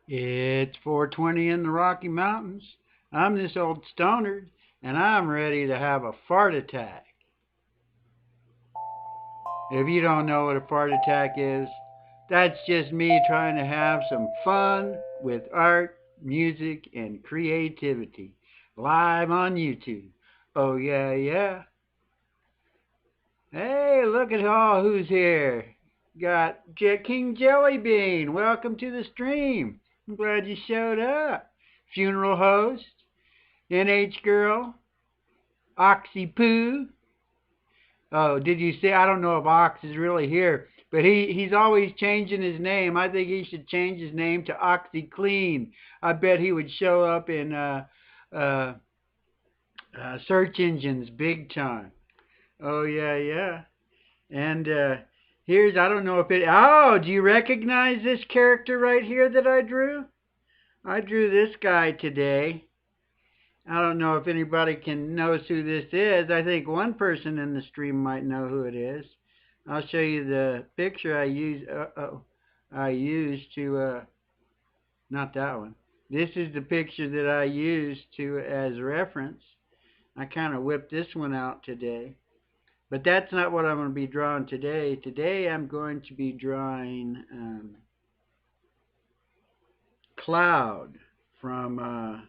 It's 4:20 in the Rocky Mountains. I'm this old stoner, and I'm ready to have a fart attack. If you don't know what a fart attack is, that's just me trying to have some fun with art, music, and creativity live on YouTube. Oh, yeah, yeah. Hey, look at all who's here. Got King Jellybean. Welcome to the stream. I'm glad you showed up. Funeral host, NH Girl, Oxy Poo. Oh, did you see? I don't know if Ox is really here, but he's always changing his name. I think he should change his name to Oxy Clean. I bet he would show up in uh, search engines big time. Oh yeah, yeah. And here's I don't know if it. Oh, do you recognize this character right here that I drew? I drew this guy today. I don't know if anybody can knows who this is. I think one person in the stream might know who it is. I'll show you the picture I used to not that one. This is the picture that I used to as reference. I kind of whipped this one out today. But that's not what I'm going to be drawing today. Today I'm going to be drawing Cloud from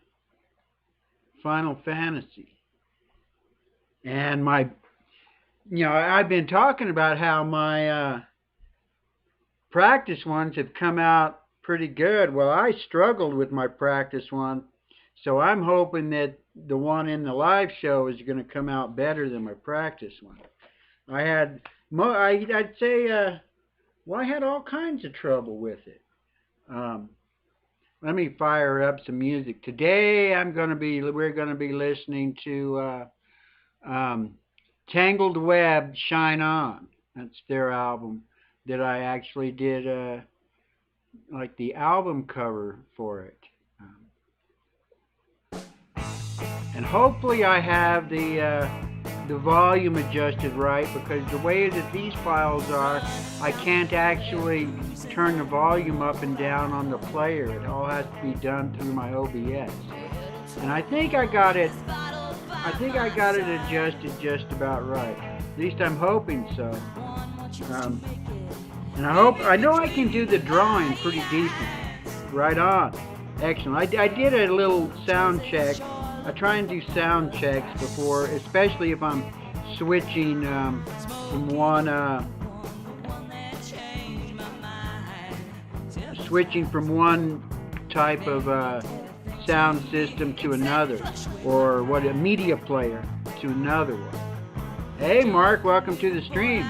Final Fantasy. And I've been talking about how my practice ones have come out pretty good. Well, I struggled with my practice one, so I'm hoping that the one in the live show is going to come out better than my practice one. I'd say, I had all kinds of trouble with it. Let me fire up some music. Today we're going to be listening to Tangled Web Shine On. That's their album that I actually did like the album cover for it. And hopefully I have the volume adjusted right, because the way that these files are, I can't actually turn the volume up and down on the player. It all has to be done through my OBS. And I think I got it adjusted just about right. At least I'm hoping so. And I know I can do the drawing pretty decent. Right on. Excellent. I did a little sound check. I try and do sound checks before, especially if I'm switching from one type of sound system to another, or a media player to another one. Hey Mark, welcome to the stream.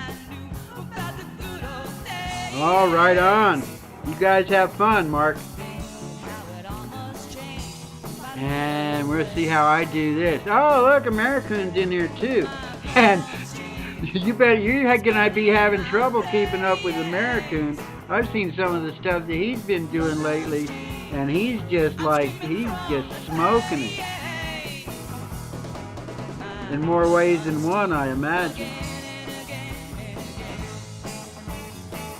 All right on. You guys have fun, Mark. And we'll see how I do this. Oh, look, American's in here too. And you bet you're gonna be having trouble keeping up with American. I've seen some of the stuff that he's been doing lately, and he's just smoking it. In more ways than one, I imagine.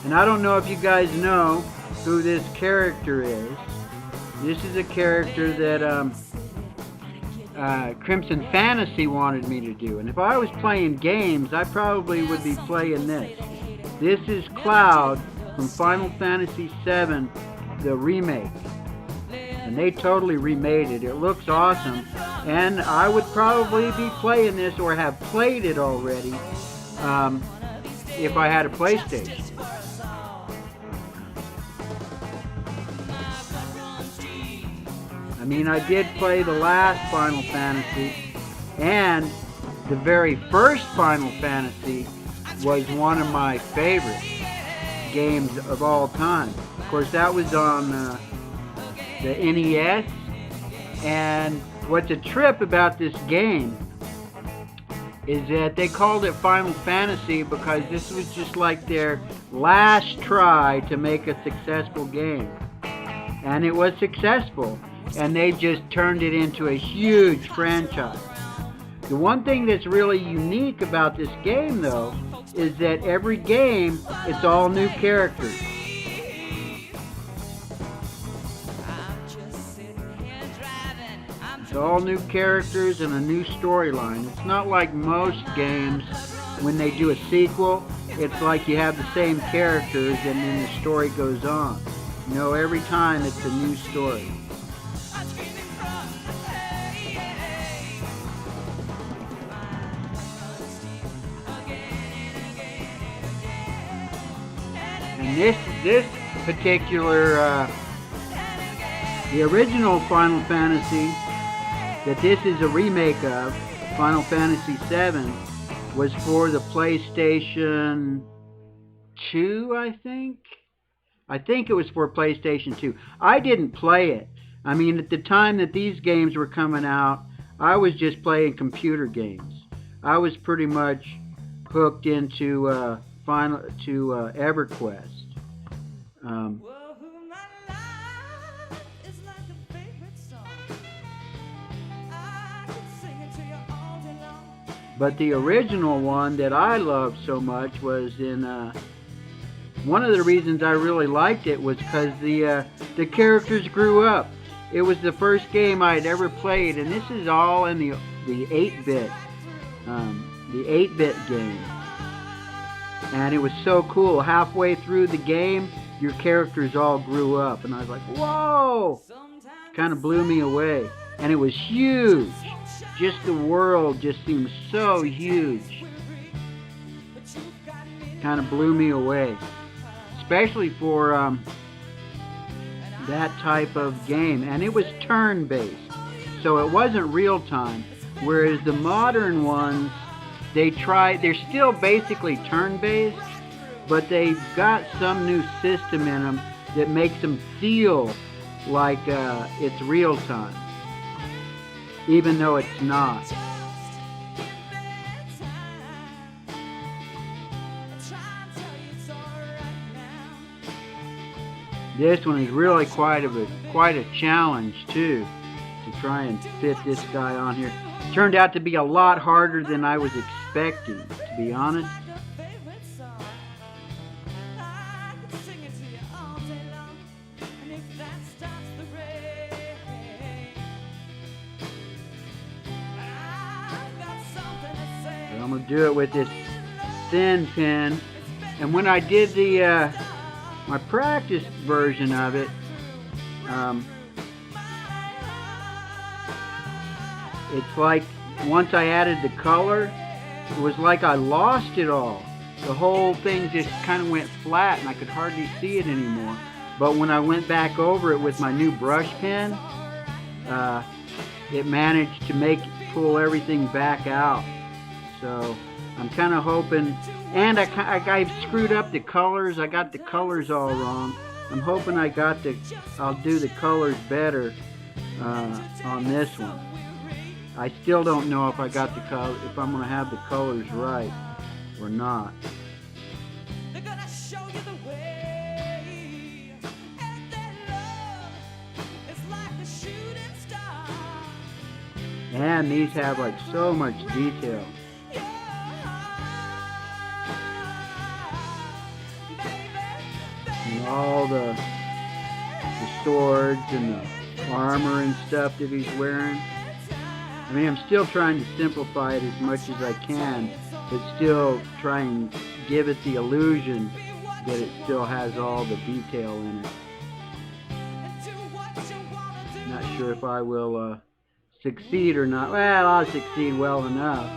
And I don't know if you guys know who this character is. This is a character that Crimson Fantasy wanted me to do. And if I was playing games, I probably would be playing this. This is Cloud from Final Fantasy VII, the remake. And they totally remade it. It looks awesome. And I would probably be playing this, or have played it already, if I had a PlayStation. I mean, I did play the last Final Fantasy, and the very first Final Fantasy was one of my favorite games of all time. Of course, that was on the NES, and what's a trip about this game is that they called it Final Fantasy because this was just like their last try to make a successful game. And it was successful. And they just turned it into a huge franchise. The one thing that's really unique about this game, though, is that every game, it's all new characters. all new characters and a new storyline. It's not like most games when they do a sequel. It's like you have the same characters and then the story goes on. You know, every time it's a new story. And this particular, the original Final Fantasy that this is a remake of, Final Fantasy VII, was for the PlayStation 2, I think. I think it was for PlayStation 2. I didn't play it. I mean, at the time that these games were coming out, I was just playing computer games. I was pretty much hooked into EverQuest. But the original one that I loved so much was in, one of the reasons I really liked it was because the characters grew up. It was the first game I had ever played, and this is all in the 8-bit, the 8-bit game. And it was so cool. Halfway through the game, your characters all grew up, and I was like, whoa! Kind of blew me away. And it was huge. Just the world just seemed so huge. Kind of blew me away. Especially for that type of game. And it was turn-based. So it wasn't real-time. Whereas the modern ones, they're still basically turn-based, but they've got some new system in them that makes them feel like it's real-time, even though it's not. This one is really quite a challenge too, to try and fit this guy on here. Turned out to be a lot harder than I was expecting, to be honest. But I'm going to do it with this thin pen. And when I did the my practice version of it, it's like once I added the color, it was like I lost it all. The whole thing just kind of went flat and I could hardly see it anymore. But when I went back over it with my new brush pen, it managed to pull everything back out. So I'm kind of hoping, and I screwed up the colors. I got the colors all wrong. I'm hoping I'll do the colors better on this one. I still don't know if if I'm going to have the colors right or not. And these have like so much detail. And all the swords and the armor and stuff that he's wearing. I mean, I'm still trying to simplify it as much as I can, but still try and give it the illusion that it still has all the detail in it. Not sure if I will succeed or not. Well, I'll succeed well enough.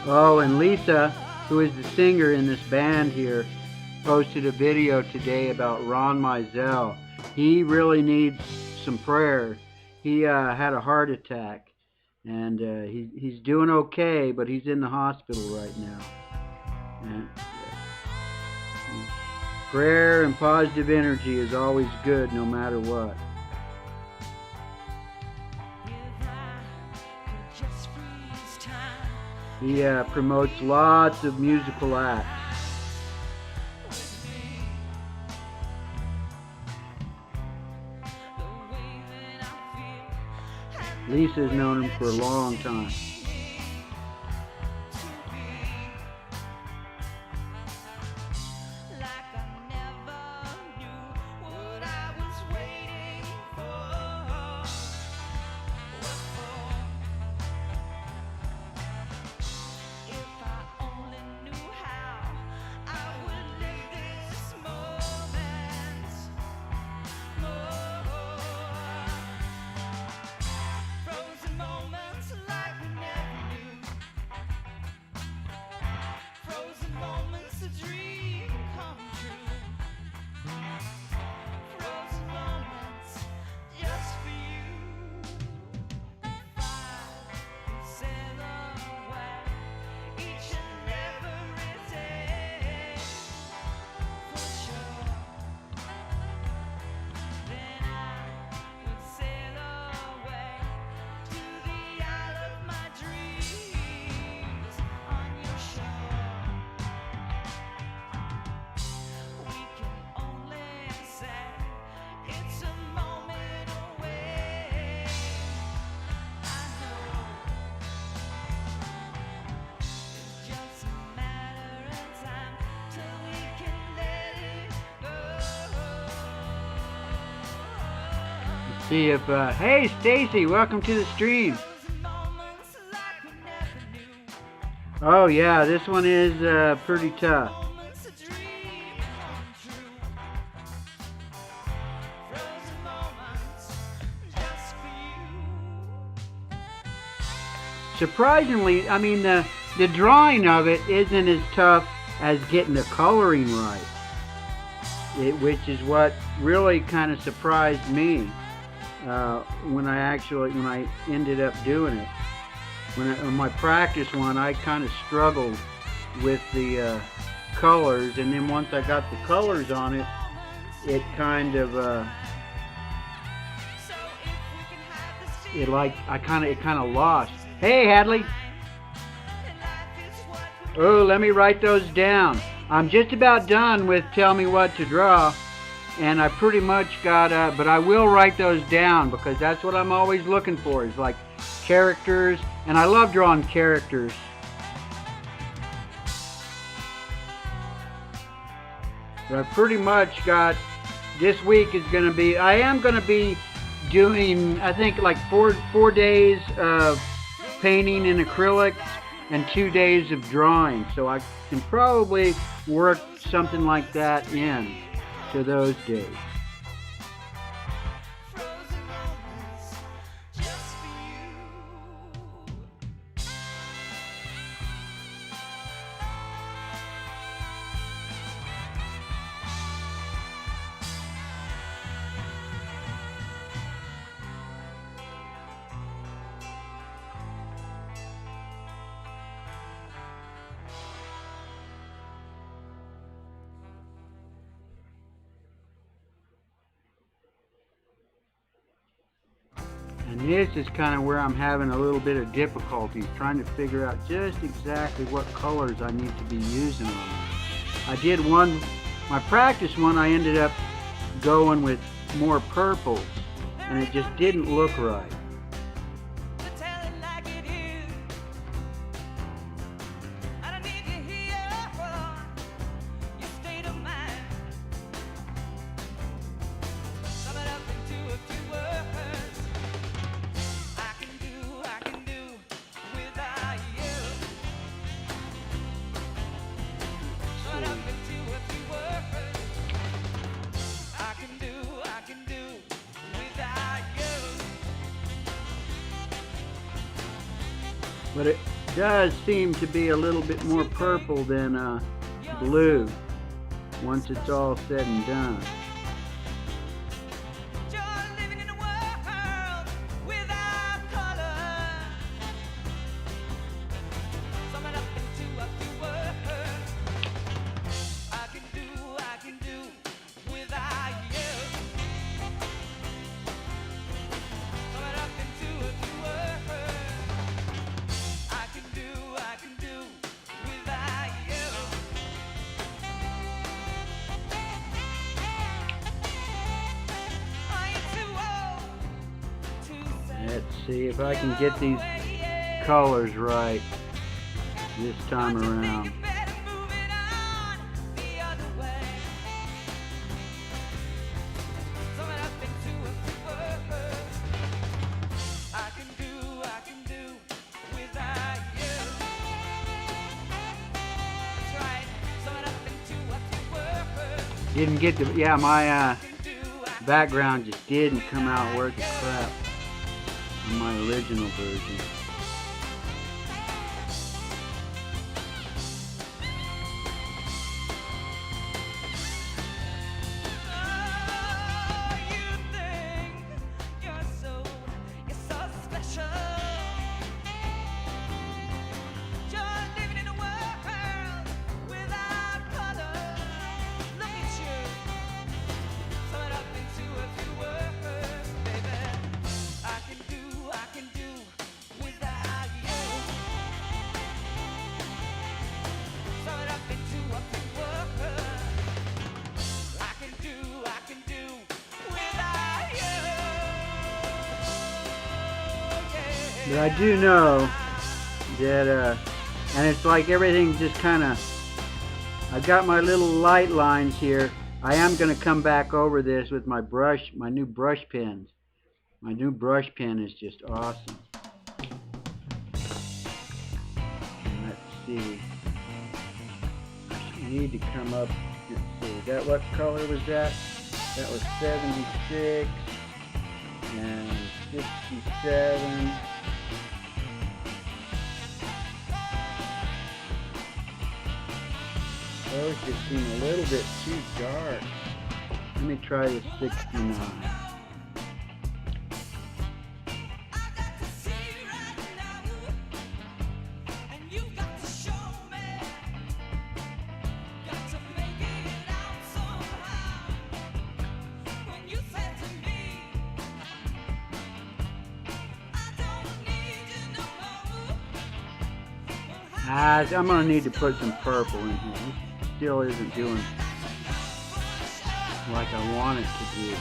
Oh, and Lisa, who is the singer in this band here, posted a video today about Ron Mizell. He really needs some prayer. He had a heart attack, and he's doing okay, but he's in the hospital right now. And prayer and positive energy is always good, no matter what. He promotes lots of musical acts. Lisa's known him for a long time. See if, hey Stacy, welcome to the stream. Oh yeah, this one is pretty tough. Surprisingly, I mean, the drawing of it isn't as tough as getting the coloring right, which is what really kind of surprised me when I ended up doing it. On my practice one, I kind of struggled with the colors, and then once I got the colors on it, it kind of it kind of lost. Hey Hadley. Oh, let me write those down. I'm just about done with Tell Me What to Draw, and I pretty much got but I will write those down because that's what I'm always looking for, is like characters, and I love drawing characters. But I pretty much got, this week is going to be, I am going to be doing, I think, like four days of painting in acrylics and 2 days of drawing. So I can probably work something like that in to those days. And this is kind of where I'm having a little bit of difficulty trying to figure out just exactly what colors I need to be using on it. I did one, my practice one, I ended up going with more purples, and it just didn't look right. But it does seem to be a little bit more purple than blue once it's all said and done. Let's see if I can get these colors right this time around. Didn't get the, yeah, my background just didn't come out worth a crap on my original version. But I do know that, and it's like everything just kind of, I've got my little light lines here. I am going to come back over this with my brush, my new brush pens, My new brush pen is just awesome. And let's see. I need to come up. Let's see. That what color was that? That was 76 and 67. Those just seem a little bit too dark. Let me try the 69. I'm going to need to put some purple in here. This still isn't doing like I want it to do.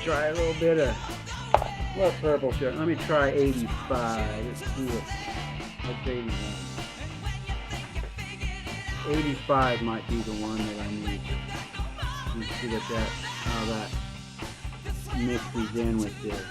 Try a little bit of what purple shirt. Let me try 85. Let's see what's 81. 85 might be the one that I need. Let's see how that mixes in with this.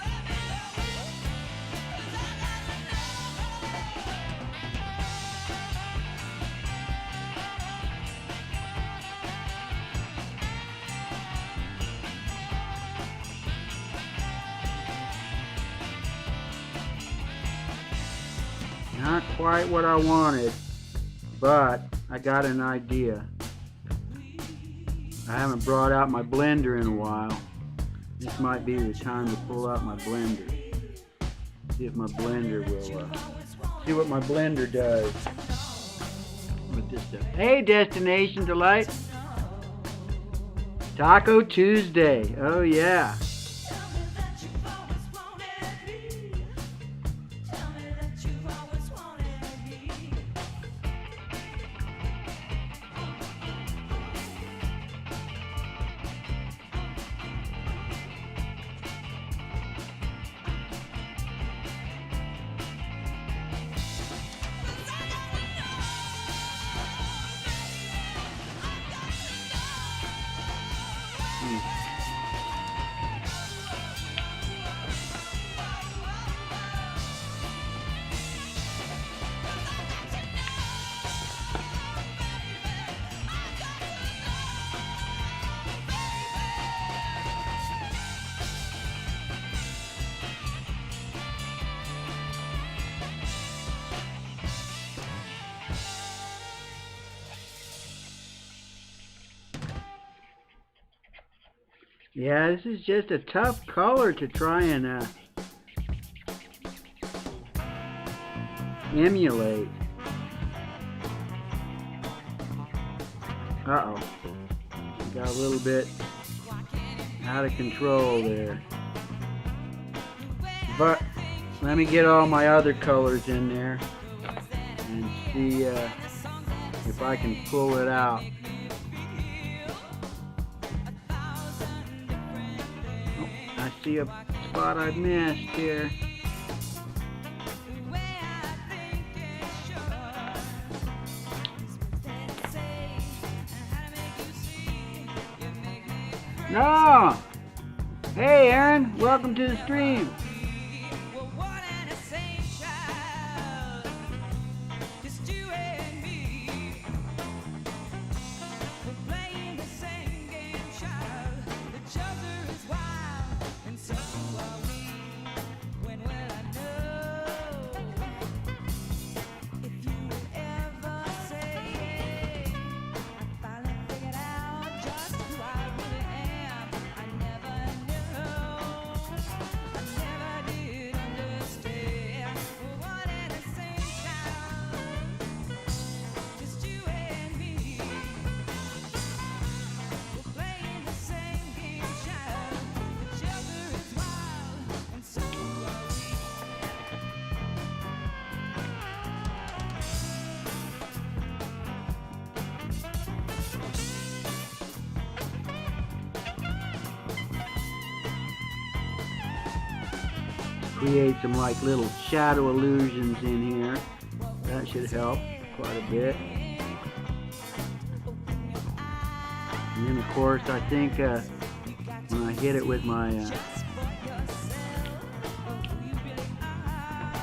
Not quite what I wanted, but I got an idea. I haven't brought out my blender in a while. This might be the time to pull out my blender. See if my blender will, see what my blender does with this stuff. Hey, Destination Delight. Taco Tuesday. Oh, yeah. Yeah, this is just a tough color to try and emulate. Uh-oh. Got a little bit out of control there. But let me get all my other colors in there and see if I can pull it out. I see a spot I missed here. No! Hey Aaron, welcome to the stream. create some like little shadow illusions in here. That should help quite a bit. And then of course I think when I hit it with my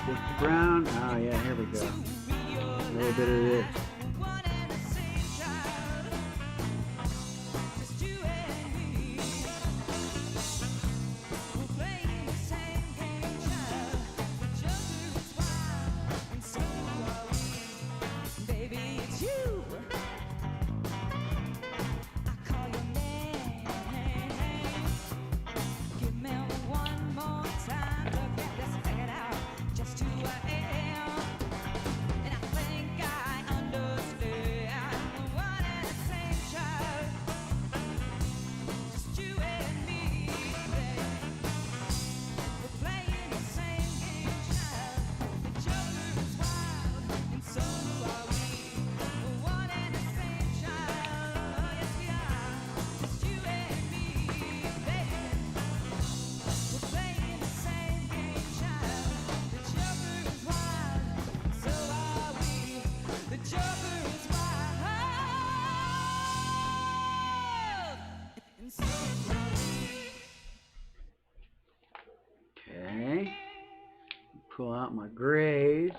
Mr. Brown, oh yeah, here we go. A little bit of this. Okay, pull out my grays.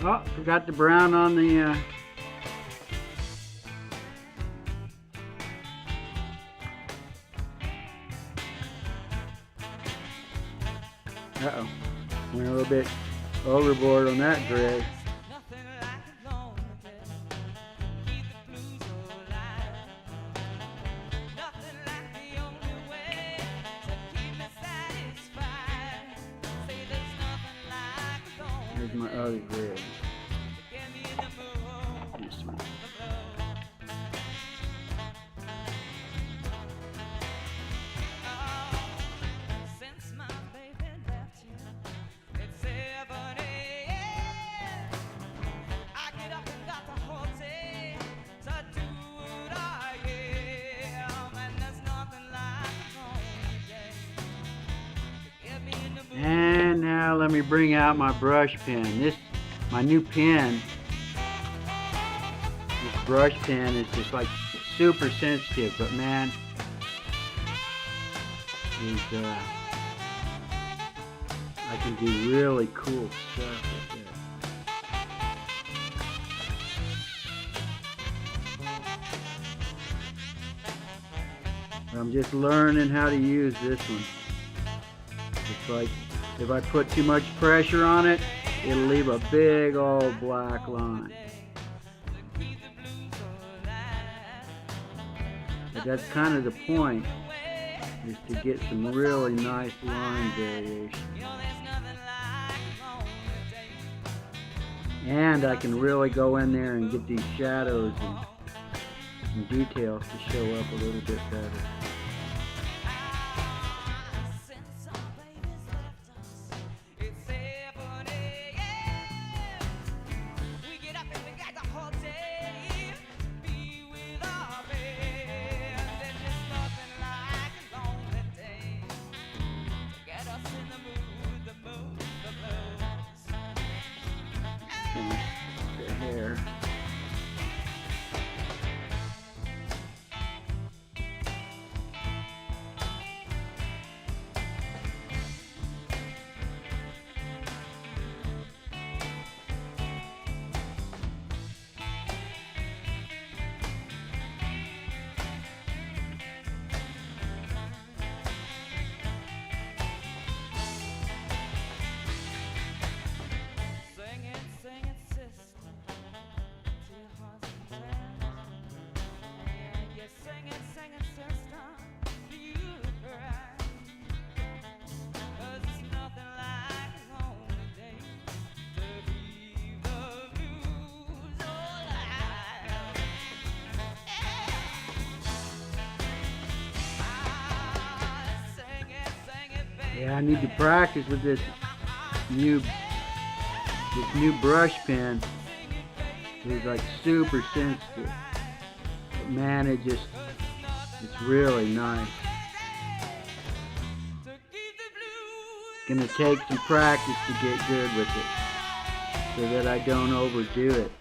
Oh, forgot the brown on the uh-oh, went a little bit overboard on that gray. Here's my other gray. This one. And now let me bring out my brush pen. This, my new pen. This brush pen is just like super sensitive, but man, I can do really cool stuff with it. I'm just learning how to use this one. It's like if I put too much pressure on it, it'll leave a big old black line. But that's kind of the point, is to get some really nice line variation. And I can really go in there and get these shadows and details to show up a little bit better. The hair. Yeah, I need to practice with this new This new brush pen is like super sensitive. But man, it's really nice. It's gonna take some practice to get good with it so that I don't overdo it.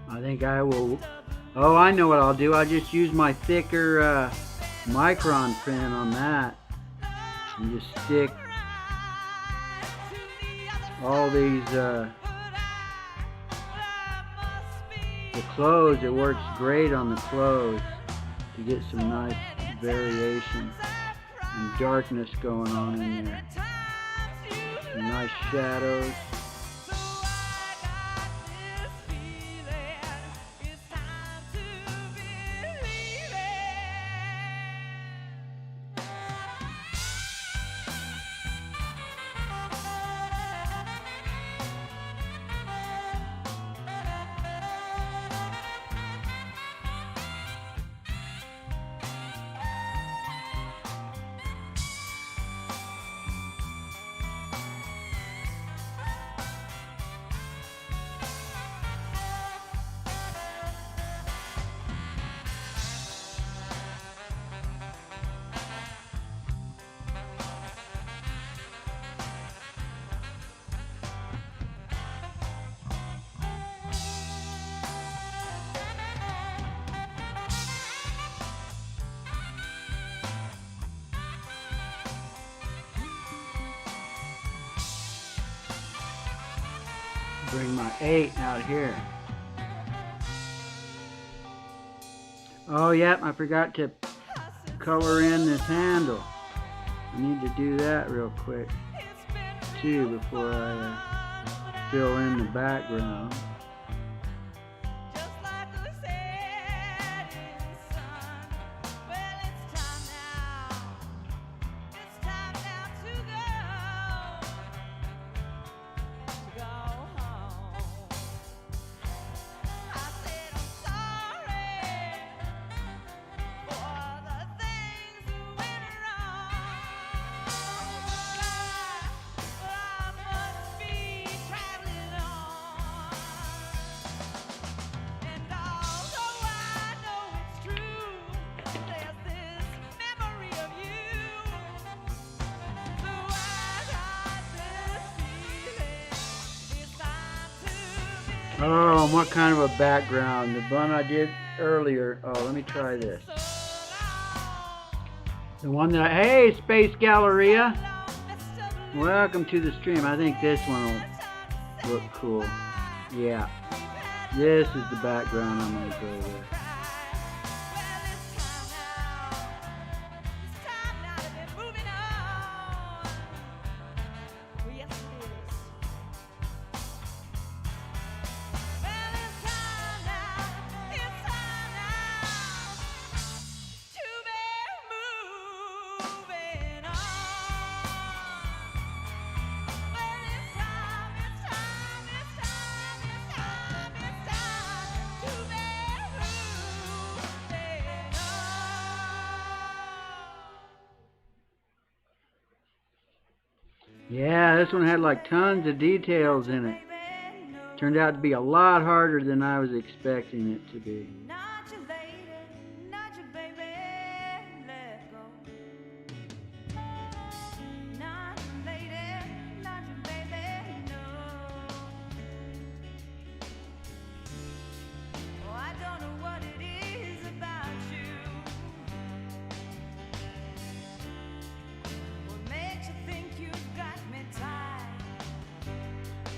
I think I will. Oh, I know what I'll do. I'll just use my thicker micron pen on that and just stick all these the clothes. It works great on the clothes to get some nice variation and darkness going on in there. Some nice shadows. Bring my 8 out here. Oh, yep, I forgot to color in this handle. I need to do that real quick, too, before I fill in the background. Oh, what kind of a background? The one I did earlier. Oh, let me try this. The one that hey, Space Galleria. Welcome to the stream. I think this one will look cool. Yeah. This is the background I'm going to go with. Yeah, this one had like tons of details in it. Turned out to be a lot harder than I was expecting it to be. I don't know what it is.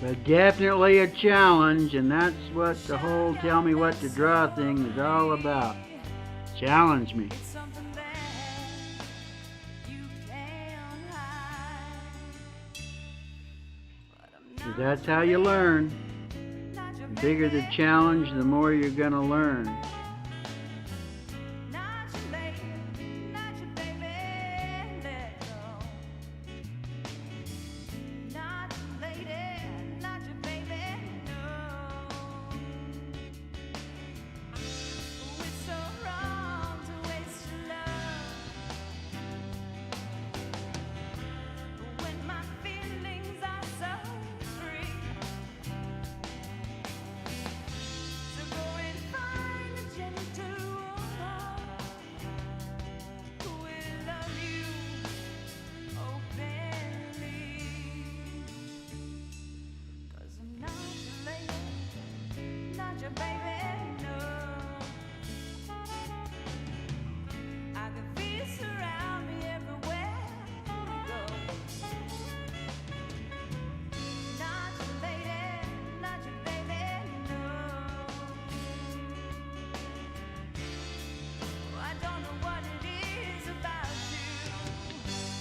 But definitely a challenge, and that's what the whole tell me what to draw thing is all about. Challenge me. 'Cause that's how you learn. The bigger the challenge, the more you're going to learn.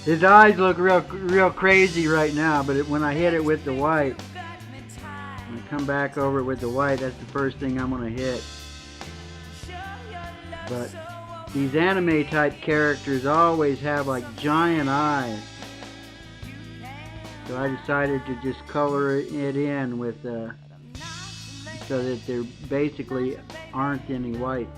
His eyes look real crazy right now, but when I hit it with the white, when I come back over it with the white, that's the first thing I'm going to hit. But these anime type characters always have like giant eyes. So I decided to just color it in with, so that there basically aren't any whites.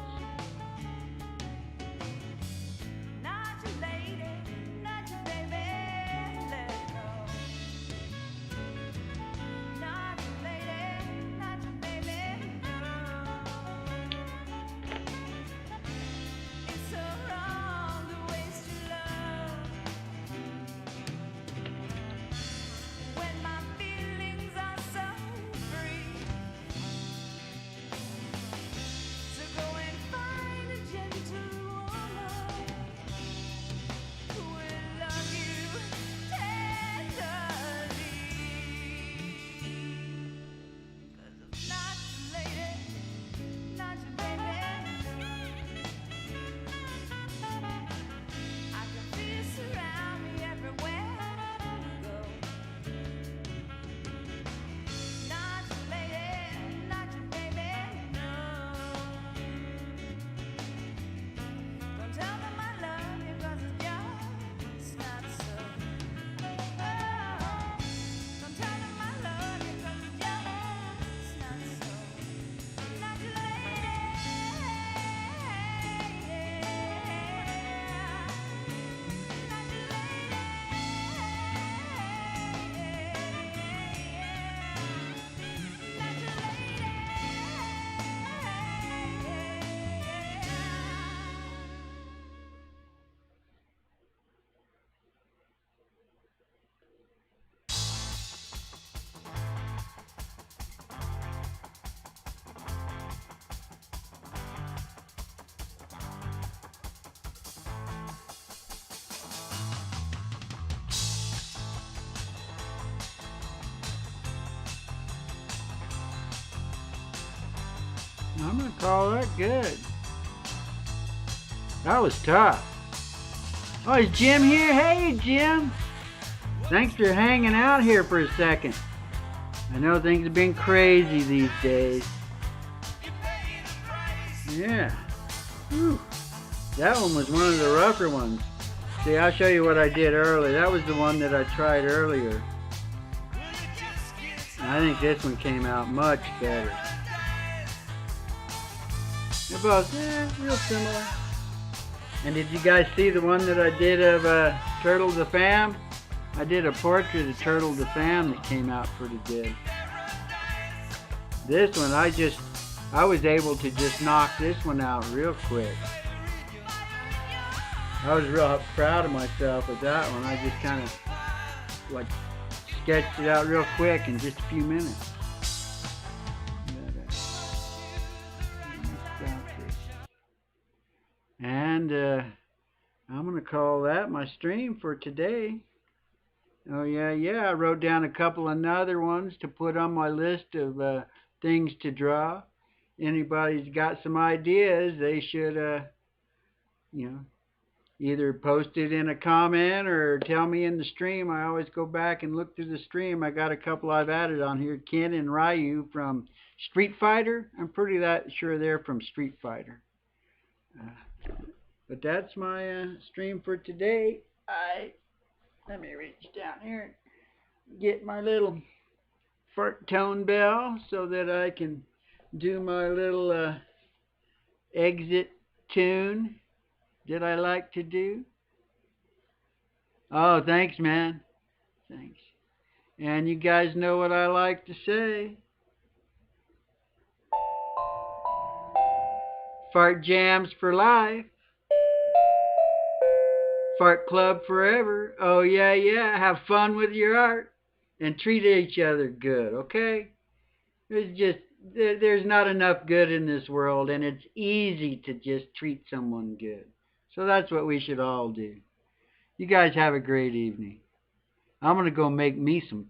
I'm going to call that good. That was tough. Oh, is Jim here? Hey, Jim. Thanks for hanging out here for a second. I know things have been crazy these days. Yeah. Whew. That one was one of the rougher ones. See, I'll show you what I did earlier. That was the one that I tried earlier. And I think this one came out much better. They're both real similar. And did you guys see the one that I did of Turtle the Fam? I did a portrait of Turtle the Fam that came out pretty good. This one, I was able to just knock this one out real quick. I was real proud of myself with that one. I just kind of like sketched it out real quick in just a few minutes. And I'm going to call that my stream for today. Oh, yeah, yeah. I wrote down a couple of other ones to put on my list of things to draw. Anybody's got some ideas, they should, you know, either post it in a comment or tell me in the stream. I always go back and look through the stream. I got a couple I've added on here. Ken and Ryu from Street Fighter. I'm pretty sure they're from Street Fighter. But that's my stream for today. Let me reach down here and get my little fart tone bell so that I can do my little exit tune that I like to do. Oh, thanks, man. Thanks. And you guys know what I like to say. Fart jams for life. Fart club forever. Oh, yeah, yeah. Have fun with your art. And treat each other good, okay? There's not enough good in this world, and it's easy to just treat someone good. So that's what we should all do. You guys have a great evening. I'm going to go make me some